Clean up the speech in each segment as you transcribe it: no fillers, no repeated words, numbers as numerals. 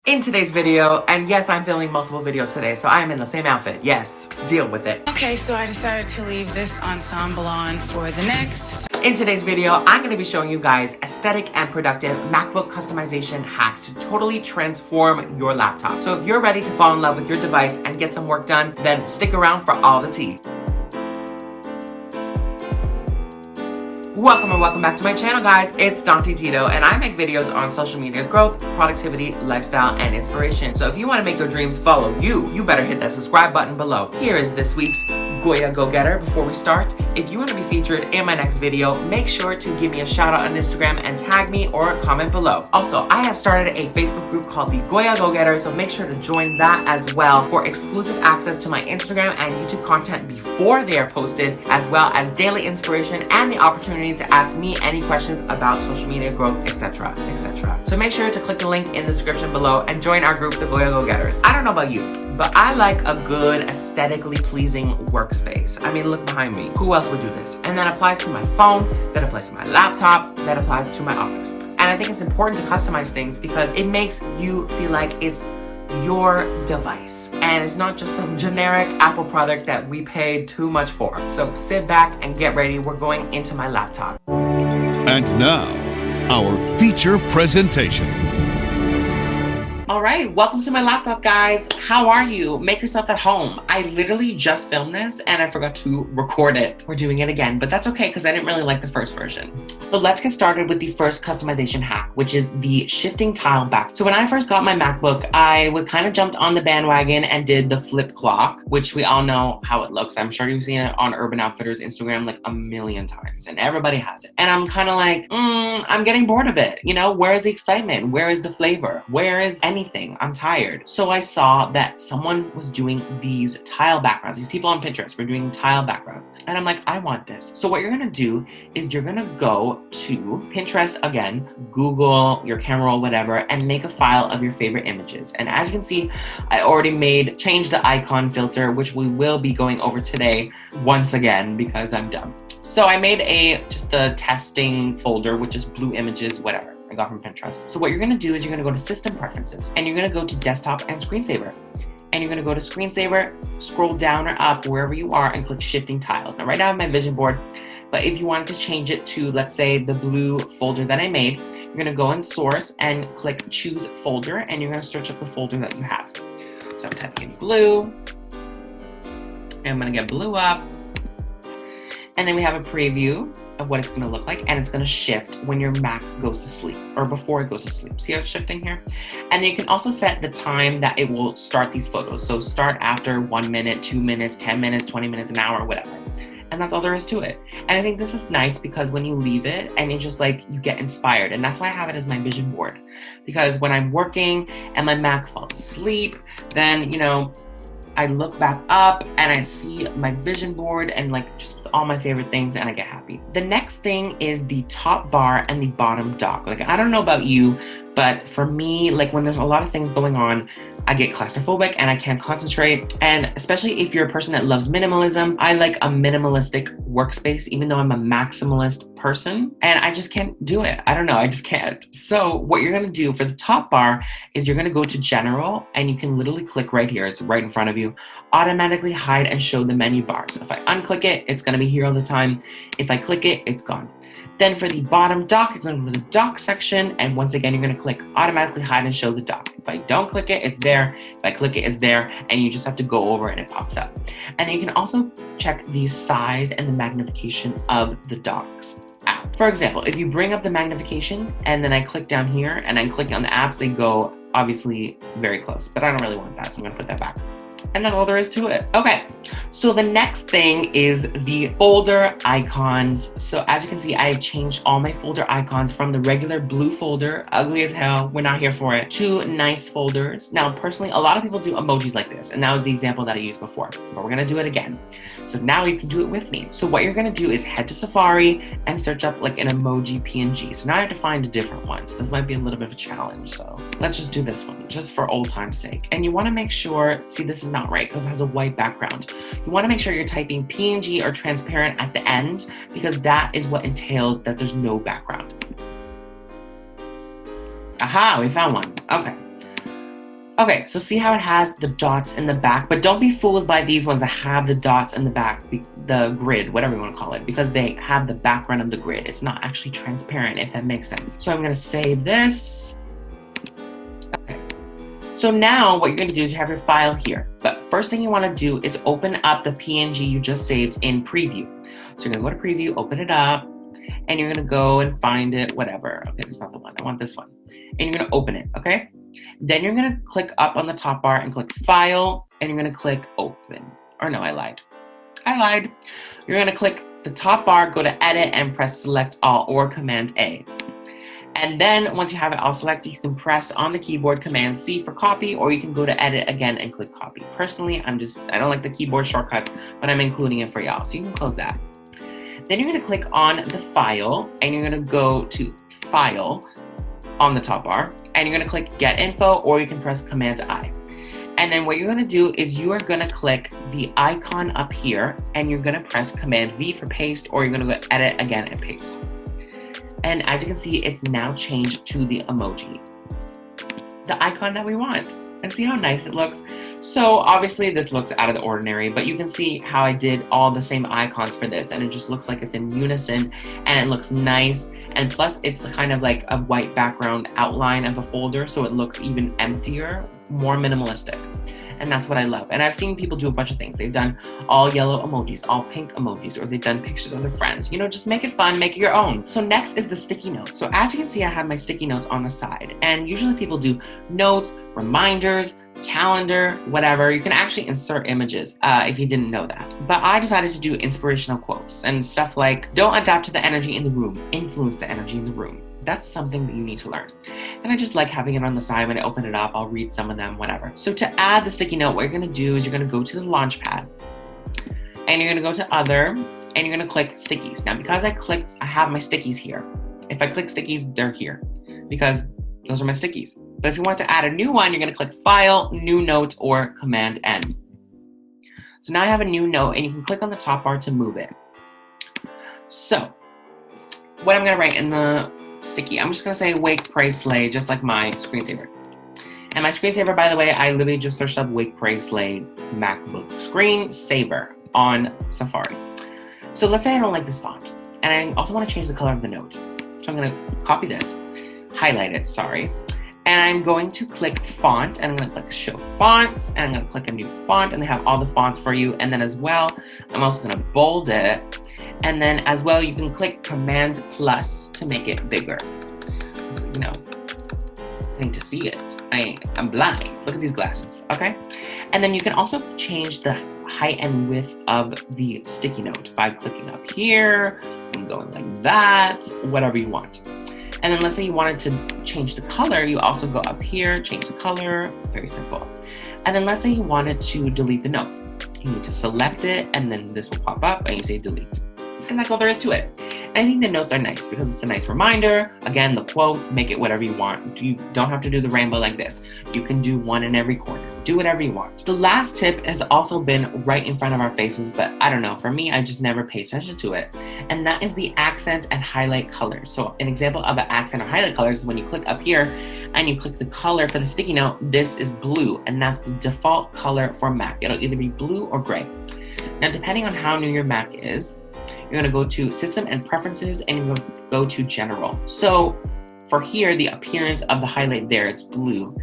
In today's video, and yes, I'm filming multiple videos today, so I am in the same outfit. Yes, deal with it. Okay, so I decided to leave this ensemble on for the next. In today's video, I'm going to be showing you guys aesthetic and productive MacBook customization hacks to totally transform your laptop. So if you're ready to fall in love with your device and get some work done, then stick around for all the tea. Welcome and welcome back to my channel, guys. It's Dante Tito, and I make videos on social media growth, productivity, lifestyle, and inspiration. So if you want to make your dreams follow you better hit that subscribe button below. Here is this week's Goya Go-Getter. Before we start, if you want to be featured in my next video, make sure to give me a shout out on Instagram and tag me or comment below. Also, I have started a Facebook group called the Goya Go-Getter, so make sure to join that as well for exclusive access to my Instagram and YouTube content before they are posted, as well as daily inspiration and the opportunity to ask me any questions about social media growth, etc, etc. So make sure to click the link in the description below and join our group, the Goya Go-Getters. I don't know about you, but I like a good, aesthetically pleasing workspace. I mean, look behind me. Who else would do this? And that applies to my phone, that applies to my laptop, that applies to my office. And I think it's important to customize things because it makes you feel like it's your device and it's not just some generic Apple product that we paid too much for. So sit back and get ready. We're going into my laptop. And now, our feature presentation. All right, welcome to my laptop, guys. How are you? Make yourself at home. I literally just filmed this and I forgot to record it. We're doing it again, but that's okay because I didn't really like the first version. So let's get started with the first customization hack, which is the shifting tile back. So when I first got my MacBook, I kind of jumped on the bandwagon and did the flip clock, which we all know how it looks. I'm sure you've seen it on Urban Outfitters Instagram like a million times and everybody has it. And I'm kind of like, I'm getting bored of it. You know, where is the excitement? Where is the flavor? Where is anything? I'm tired. So I saw that someone was doing these tile backgrounds. These people on Pinterest were doing tile backgrounds. And I'm like, I want this. So what you're gonna do is you're gonna go to Pinterest again, Google your camera roll, whatever, and make a file of your favorite images. And as you can see, I already changed the icon filter, which we will be going over today once again because I'm dumb. So I made just a testing folder, which is blue images, whatever. I got from Pinterest. So what you're gonna do is you're gonna go to System Preferences and you're gonna go to Desktop and Screensaver. And you're gonna go to Screensaver, scroll down or up wherever you are and click Shifting Tiles. Now right now I have my vision board, but if you wanted to change it to, let's say, the blue folder that I made, you're gonna go in Source and click Choose Folder and you're gonna search up the folder that you have. So I'm typing in blue, and I'm gonna get blue up. And then we have a preview of what it's gonna look like, and it's gonna shift when your Mac goes to sleep or before it goes to sleep. See how it's shifting here? And then you can also set the time that it will start these photos. So start after 1 minute, 2 minutes, 10 minutes, 20 minutes, an hour, whatever. And that's all there is to it. And I think this is nice because when you leave it and it's just like you get inspired. And that's why I have it as my vision board. Because when I'm working and my Mac falls asleep, then, you know, I look back up and I see my vision board and like just all my favorite things and I get happy. The next thing is the top bar and the bottom dock. Like, I don't know about you, but for me, like when there's a lot of things going on, I get claustrophobic and I can't concentrate. And especially if you're a person that loves minimalism, I like a minimalistic workspace, even though I'm a maximalist person and I just can't do it. I don't know, I just can't. So what you're gonna do for the top bar is you're gonna go to General and you can literally click right here. It's right in front of you. Automatically hide and show the menu bar. So if I unclick it, it's gonna be here all the time. If I click it, it's gone. Then for the bottom dock, you're going to go to the dock section. And once again, you're going to click automatically hide and show the dock. If I don't click it, it's there. If I click it, it's there. And you just have to go over and it pops up. And then you can also check the size and the magnification of the docks app. For example, if you bring up the magnification and then I click down here and I click on the apps, they go obviously very close, but I don't really want that. So I'm going to put that back. And that's all there is to it. Okay, so the next thing is the folder icons. So as you can see, I've changed all my folder icons from the regular blue folder, ugly as hell, we're not here for it, to nice folders. Now, personally, a lot of people do emojis like this, and that was the example that I used before, but we're gonna do it again. So now you can do it with me. So what you're gonna do is head to Safari and search up like an emoji PNG. So now I have to find a different one. So this might be a little bit of a challenge. So let's just do this one, just for old time's sake. And you wanna make sure, see, this is not right because it has a white background. You wanna make sure you're typing PNG or transparent at the end because that is what entails that there's no background. Aha, we found one, okay. Okay, so see how it has the dots in the back, but don't be fooled by these ones that have the dots in the back, the grid, whatever you want to call it, because they have the background of the grid. It's not actually transparent, if that makes sense. So I'm gonna save this. Okay. So now what you're gonna do is you have your file here, but first thing you wanna do is open up the PNG you just saved in preview. So you're gonna go to preview, open it up, and you're gonna go and find it, whatever. Okay, that's not the one, I want this one. And you're gonna open it, okay? Then you're gonna click up on the top bar and click File, and you're gonna click Open. Or no, I lied. You're gonna click the top bar, go to Edit, and press Select All or Command A. And then once you have it all selected, you can press on the keyboard Command C for copy, or you can go to Edit again and click Copy. Personally, I don't like the keyboard shortcut, but I'm including it for y'all, so you can close that. Then you're gonna click on the file, and you're gonna go to File on the top bar, and you're gonna click Get Info, or you can press Command I. And then what you're gonna do is you are gonna click the icon up here, and you're gonna press Command V for paste, or you're gonna go Edit again and paste. And as you can see, it's now changed to the emoji, the icon that we want. And see how nice it looks? So obviously this looks out of the ordinary, but you can see how I did all the same icons for this, and it just looks like it's in unison, and it looks nice. And plus it's kind of like a white background outline of a folder, so it looks even emptier, more minimalistic. And that's what I love. And I've seen people do a bunch of things. They've done all yellow emojis, all pink emojis, or they've done pictures of their friends. You know, just make it fun, make it your own. So next is the sticky notes. So as you can see, I have my sticky notes on the side. And usually people do notes, reminders, calendar, whatever. You can actually insert images if you didn't know that. But I decided to do inspirational quotes and stuff like, don't adapt to the energy in the room, influence the energy in the room. That's something that you need to learn. And I just like having it on the side. When I open it up, I'll read some of them, whatever. So to add the sticky note, what you're gonna do is you're gonna go to the launch pad, and you're gonna go to Other, and you're gonna click Stickies. Now, because I have my stickies here. If I click Stickies, they're here, because those are my stickies. But if you want to add a new one, you're gonna click File, New Note, or Command N. So now I have a new note, and you can click on the top bar to move it. So what I'm gonna write in the sticky, I'm just gonna say Wake, Pray, Slay, just like my screensaver. And my screensaver, by the way, I literally just searched up Wake, Pray, Slay MacBook screensaver on Safari. So let's say I don't like this font, and I also want to change the color of the note. So I'm gonna copy this, highlight it, and I'm going to click Font, and I'm gonna click Show Fonts, and I'm gonna click a new font, and they have all the fonts for you. And then as well, I'm also gonna bold it. And then as well, you can click Command plus to make it bigger. You know, I need to see it. I'm blind. Look at these glasses, okay? And then you can also change the height and width of the sticky note by clicking up here and going like that, whatever you want. And then let's say you wanted to change the color, you also go up here, change the color, very simple. And then let's say you wanted to delete the note. You need to select it, and then this will pop up and you say delete. And that's all there is to it. And I think the notes are nice because it's a nice reminder. Again, the quotes, make it whatever you want. You don't have to do the rainbow like this. You can do one in every corner. Do whatever you want. The last tip has also been right in front of our faces, but I don't know, for me, I just never pay attention to it. And that is the accent and highlight colors. So an example of an accent or highlight colors is when you click up here and you click the color for the sticky note, this is blue, and that's the default color for Mac. It'll either be blue or gray. Now, depending on how new your Mac is, you're gonna go to System and Preferences, and you're gonna go to General. So for here, the appearance of the highlight there, it's blue.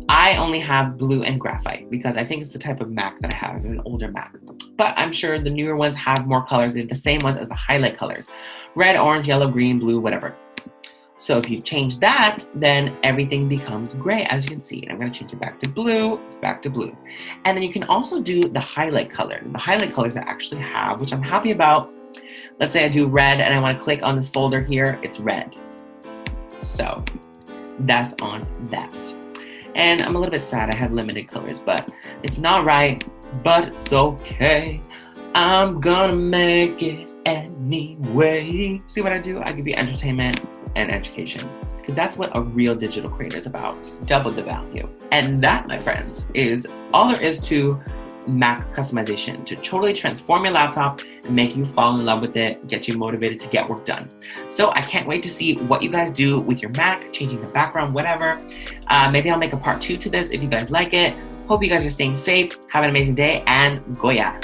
I only have blue and graphite because I think it's the type of Mac that I have, an older Mac. But I'm sure the newer ones have more colors. They're the same ones as the highlight colors. Red, orange, yellow, green, blue, whatever. So if you change that, then everything becomes gray, as you can see. And I'm gonna change it back to blue, it's back to blue. And then you can also do the highlight color. The highlight colors I actually have, which I'm happy about. Let's say I do red and I wanna click on this folder here, it's red. So that's on that. And I'm a little bit sad I have limited colors, but it's not right, but it's okay. I'm gonna make it anyway. See what I do? I give you entertainment and education, because that's what a real digital creator is about. Double the value. And that, my friends, is all there is to Mac customization to totally transform your laptop and make you fall in love with it, get you motivated to get work done. So I can't wait to see what you guys do with your Mac, changing the background, whatever. Maybe I'll make a part 2 to this if you guys like it. Hope you guys are staying safe. Have an amazing day, and Goya.